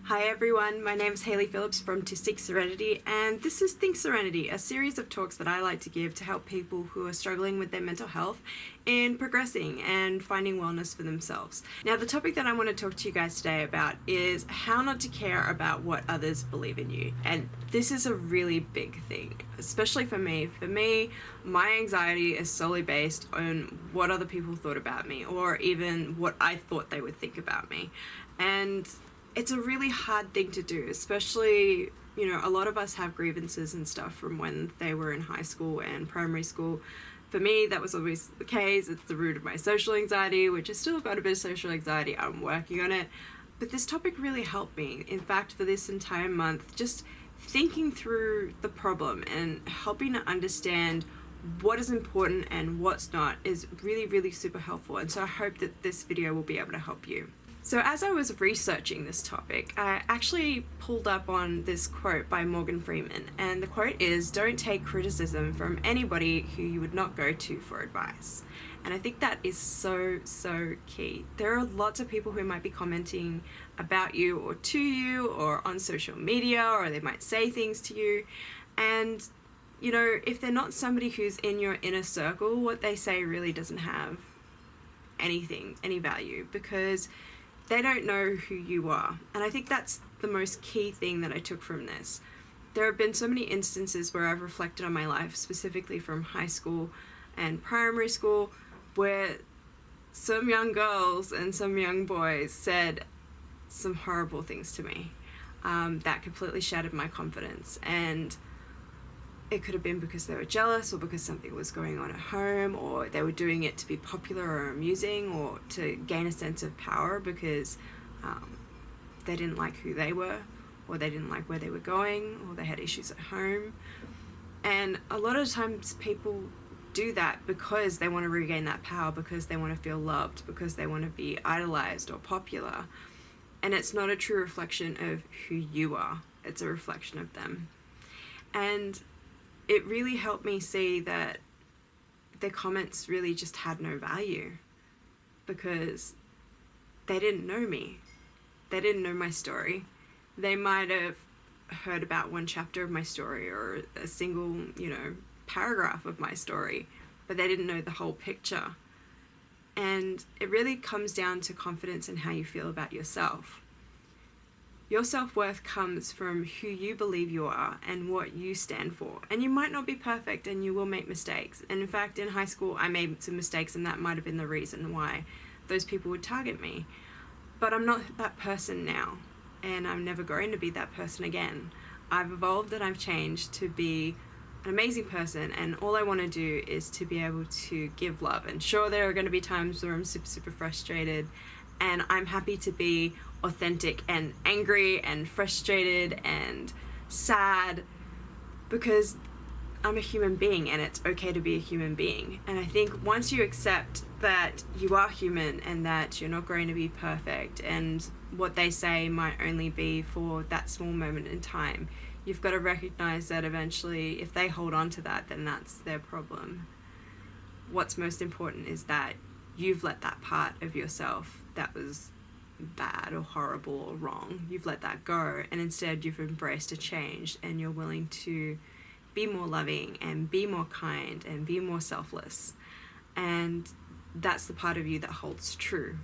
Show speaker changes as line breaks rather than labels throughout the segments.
Hi everyone, my name is Hayley Phillips from Serenity, and this is Think Serenity, a series of talks that I like to give to help people who are struggling with their mental health in progressing and finding wellness for themselves. Now, the topic that I want to talk to you guys today about is how not to care about what others believe in you. And this is a really big thing, especially for me. For me, my anxiety is solely based on what other people thought about me, or even what I thought they would think about me. And it's a really hard thing to do, especially, a lot of us have grievances and stuff from when they were in high school and primary school. For me, that was always the case. It's the root of my social anxiety, which is still got a bit of social anxiety. I'm working on it. But this topic really helped me. In fact, for this entire month, just thinking through the problem and helping to understand what is important and what's not is really, really super helpful. And so I hope that this video will be able to help you. So as I was researching this topic, I actually pulled up on this quote by Morgan Freeman, and the quote is, "Don't take criticism from anybody who you would not go to for advice." And I think that is so, so key. There are lots of people who might be commenting about you or to you or on social media, or they might say things to you. And, if they're not somebody who's in your inner circle, what they say really doesn't have any value, because they don't know who you are. And I think that's the most key thing that I took from this. There have been so many instances where I've reflected on my life, specifically from high school and primary school, where some young girls and some young boys said some horrible things to me that completely shattered my confidence. And it could have been because they were jealous, or because something was going on at home, or they were doing it to be popular or amusing, or to gain a sense of power because they didn't like who they were, or they didn't like where they were going, or they had issues at home. And a lot of times people do that because they want to regain that power, because they want to feel loved, because they want to be idolized or popular. And it's not a true reflection of who you are. It's a reflection of them. And it really helped me see that their comments really just had no value, because they didn't know me. They didn't know my story. They might have heard about one chapter of my story, or a single, paragraph of my story, but they didn't know the whole picture. And it really comes down to confidence and how you feel about yourself. Your self-worth comes from who you believe you are and what you stand for. And you might not be perfect, and you will make mistakes. And in fact, in high school, I made some mistakes, and that might have been the reason why those people would target me. But I'm not that person now, and I'm never going to be that person again. I've evolved and I've changed to be an amazing person, and all I want to do is to be able to give love. And sure, there are going to be times where I'm super, super frustrated, and I'm happy to be authentic and angry and frustrated and sad, because I'm a human being, and it's okay to be a human being. And I think once you accept that you are human and that you're not going to be perfect, and what they say might only be for that small moment in time, you've got to recognize that eventually, if they hold on to that, then that's their problem. What's most important is that you've let that part of yourself that was bad or horrible or wrong, you've let that go, and instead you've embraced a change, and you're willing to be more loving and be more kind and be more selfless. And that's the part of you that holds true.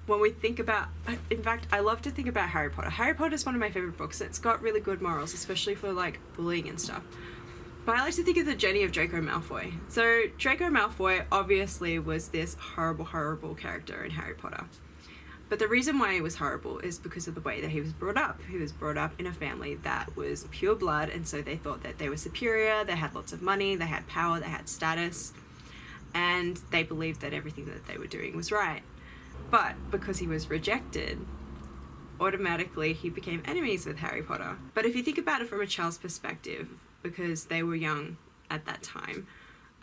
When we think about, in fact, I love to think about Harry Potter. Harry Potter is one of my favorite books. It's got really good morals, especially for bullying and stuff. But I like to think of the journey of Draco Malfoy. So Draco Malfoy obviously was this horrible, horrible character in Harry Potter. But the reason why he was horrible is because of the way that he was brought up. He was brought up in a family that was pure blood, and so they thought that they were superior, they had lots of money, they had power, they had status, and they believed that everything that they were doing was right. But because he was rejected, automatically he became enemies with Harry Potter. But if you think about it from a child's perspective, because they were young at that time,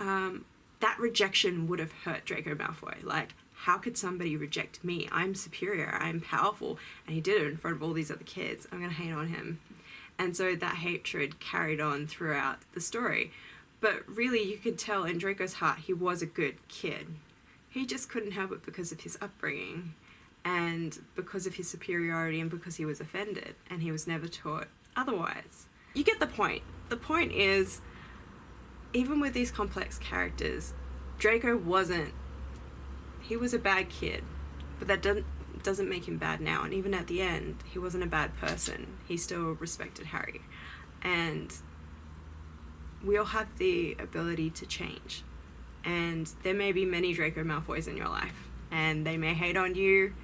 that rejection would have hurt Draco Malfoy. How could somebody reject me? I'm superior, I'm powerful, and he did it in front of all these other kids. I'm gonna hate on him. And so that hatred carried on throughout the story. But really, you could tell in Draco's heart he was a good kid. He just couldn't help it because of his upbringing and because of his superiority and because he was offended and he was never taught otherwise. You get the point. The point is, even with these complex characters, Draco he was a bad kid, but that doesn't make him bad now. And even at the end, he wasn't a bad person. He still respected Harry. And we all have the ability to change. And there may be many Draco Malfoys in your life, and they may hate on you,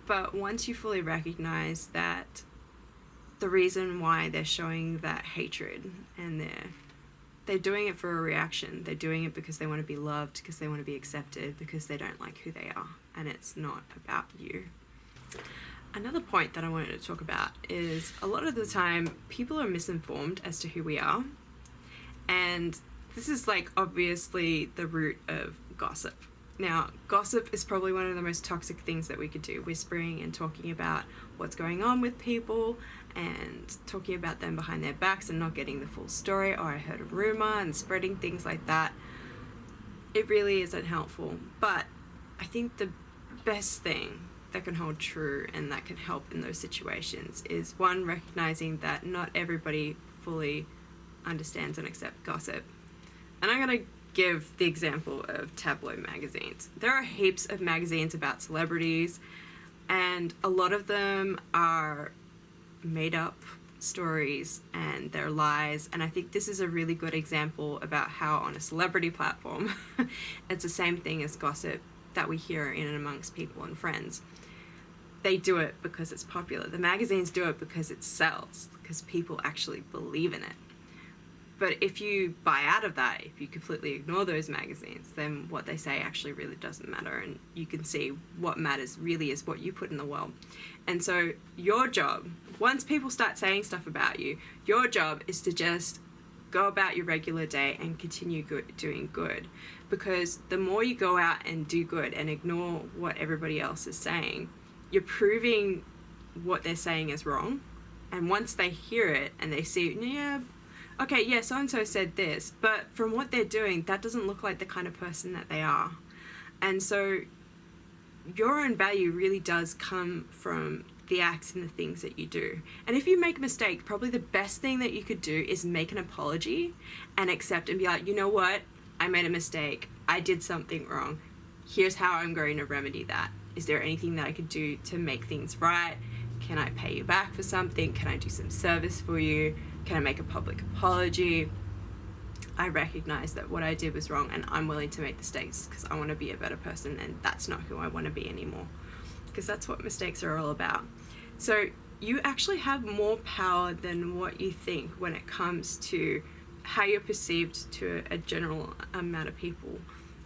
but once you fully recognize that the reason why they're showing that hatred and they're doing it for a reaction, they're doing it because they want to be loved, because they want to be accepted, because they don't like who they are, and it's not about you. Another point that I wanted to talk about is a lot of the time people are misinformed as to who we are, and this is like obviously the root of gossip. Now, gossip is probably one of the most toxic things that we could do, whispering and talking about what's going on with people and talking about them behind their backs and not getting the full story, or I heard a rumor, and spreading things like that. It really isn't helpful. But I think the best thing that can hold true and that can help in those situations is, one, recognizing that not everybody fully understands and accepts gossip. And I'm going to give the example of tabloid magazines. There are heaps of magazines about celebrities, and a lot of them are made up stories and they're lies. And I think this is a really good example about how on a celebrity platform it's the same thing as gossip that we hear in and amongst people and friends. They do it because it's popular. The magazines do it because it sells, because people actually believe in it. But if you buy out of that, if you completely ignore those magazines, then what they say actually really doesn't matter, and you can see what matters really is what you put in the world. And so your job, once people start saying stuff about you, your job is to just go about your regular day and continue doing good. Because the more you go out and do good and ignore what everybody else is saying, you're proving what they're saying is wrong. And once they hear it and they see, yeah, so-and-so said this, but from what they're doing, that doesn't look like the kind of person that they are. And so your own value really does come from the acts and the things that you do. And if you make a mistake, probably the best thing that you could do is make an apology and accept and be like, you know what? I made a mistake. I did something wrong. Here's how I'm going to remedy that. Is there anything that I could do to make things right? Can I pay you back for something? Can I do some service for you? Can I make a public apology? I recognize that what I did was wrong, and I'm willing to make mistakes because I want to be a better person, and that's not who I want to be anymore, because that's what mistakes are all about. So you actually have more power than what you think when it comes to how you're perceived to a general amount of people.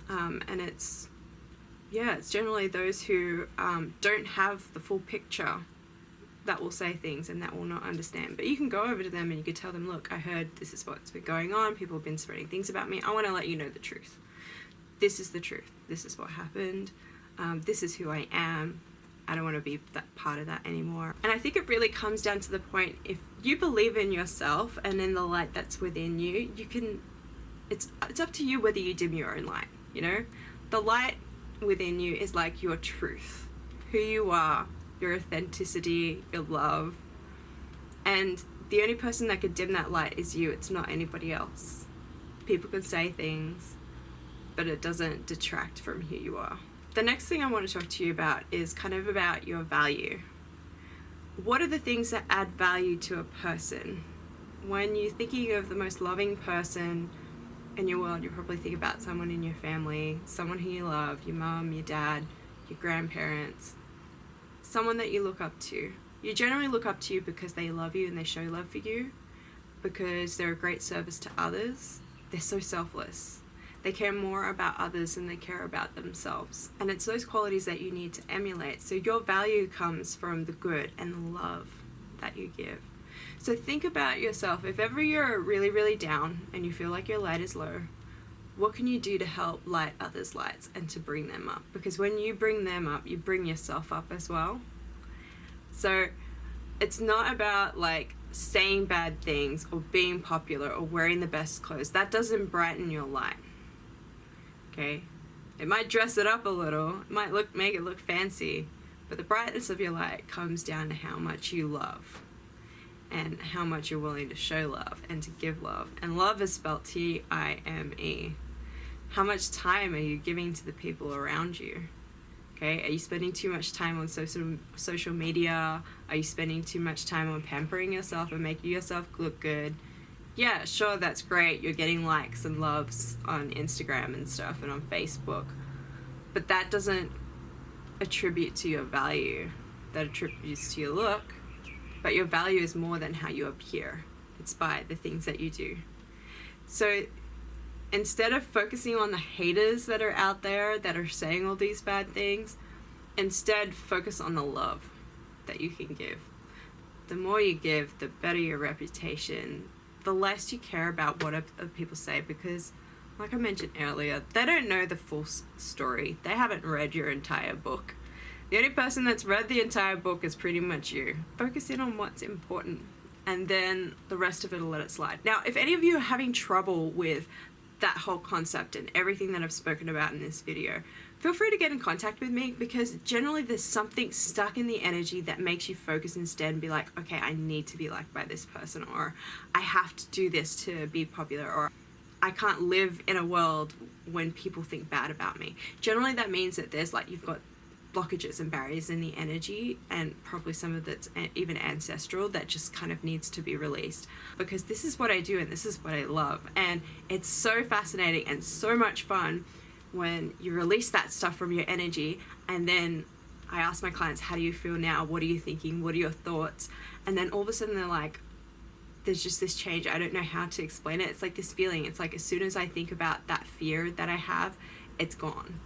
And it's generally those who don't have the full picture that will say things and that will not understand. But you can go over to them and you can tell them, look, I heard this is what's been going on. People have been spreading things about me. I want to let you know the truth. This is the truth. This is what happened. This is who I am. I don't want to be that part of that anymore. And I think it really comes down to the point, if you believe in yourself and in the light that's within you, you can, it's up to you whether you dim your own light, you know? The light within you is like your truth, who you are, your authenticity, your love. And the only person that could dim that light is you. It's not anybody else. People could say things, but it doesn't detract from who you are. The next thing I want to talk to you about is kind of about your value. What are the things that add value to a person? When you're thinking of the most loving person in your world, you probably think about someone in your family, someone who you love, your mum, your dad, your grandparents, someone that you look up to. You generally look up to you because they love you and they show love for you, because they're a great service to others. They're so selfless. They care more about others than they care about themselves. And it's those qualities that you need to emulate. So your value comes from the good and the love that you give. So think about yourself. If ever you're really, really down and you feel like your light is low, what can you do to help light others' lights and to bring them up? Because when you bring them up, you bring yourself up as well. So it's not about like saying bad things or being popular or wearing the best clothes, that doesn't brighten your light. Okay? It might dress it up a little, it might make it look fancy, but the brightness of your light comes down to how much you love and how much you're willing to show love and to give love. And love is spelled Time. How much time are you giving to the people around you? Okay, are you spending too much time on social media? Are you spending too much time on pampering yourself and making yourself look good? Yeah, sure, that's great. You're getting likes and loves on Instagram and stuff and on Facebook. But that doesn't attribute to your value. That attributes to your look. But your value is more than how you appear. It's by the things that you do. So instead of focusing on the haters that are out there that are saying all these bad things, instead focus on the love that you can give. The more you give, the better your reputation, the less you care about what other people say, because like I mentioned earlier, they don't know the full story. They haven't read your entire book. The only person that's read the entire book is pretty much you. Focus in on what's important, and then the rest of it will let it slide. Now, if any of you are having trouble with that whole concept and everything that I've spoken about in this video, feel free to get in contact with me, because generally there's something stuck in the energy that makes you focus instead and be like, okay, I need to be liked by this person, or I have to do this to be popular, or I can't live in a world when people think bad about me. Generally that means that there's like, you've got blockages and barriers in the energy, and probably some of that's even ancestral, that just kind of needs to be released, because this is what I do and this is what I love, and it's so fascinating and so much fun when you release that stuff from your energy. And then I ask my clients, how do you feel now? What are you thinking? What are your thoughts? And then all of a sudden they're like, there's just this change. I don't know how to explain it. It's like this feeling. It's like as soon as I think about that fear that I have, it's gone.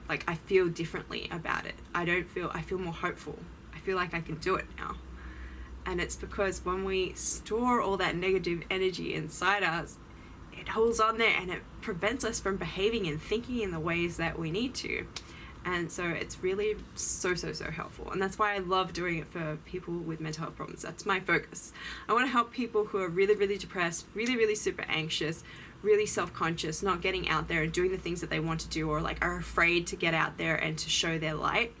Like I feel differently about it. I feel more hopeful. I feel like I can do it now. And it's because when we store all that negative energy inside us, it holds on there and it prevents us from behaving and thinking in the ways that we need to. And so it's really so helpful. And that's why I love doing it for people with mental health problems. That's my focus. I want to help people who are really depressed, really super anxious, really self-conscious, not getting out there and doing the things that they want to do, or like are afraid to get out there and to show their light,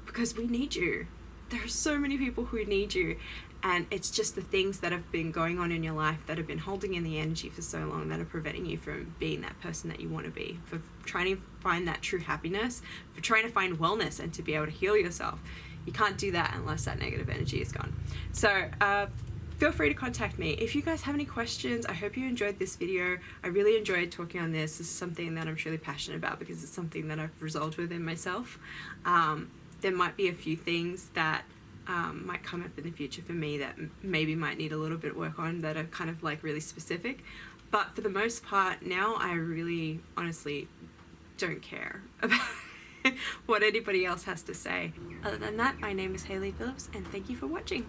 because we need you. There are so many people who need you, and it's just the things that have been going on in your life that have been holding in the energy for so long that are preventing you from being that person that you want to be, for trying to find that true happiness, for trying to find wellness and to be able to heal yourself. You can't do that unless that negative energy is gone. So feel free to contact me. If you guys have any questions, I hope you enjoyed this video. I really enjoyed talking on this. This is something that I'm truly passionate about, because it's something that I've resolved within myself. There might be a few things that might come up in the future for me that maybe might need a little bit of work on, that are kind of like really specific. But for the most part now, I really honestly don't care about what anybody else has to say. Other than that, my name is Hayley Phillips, and thank you for watching.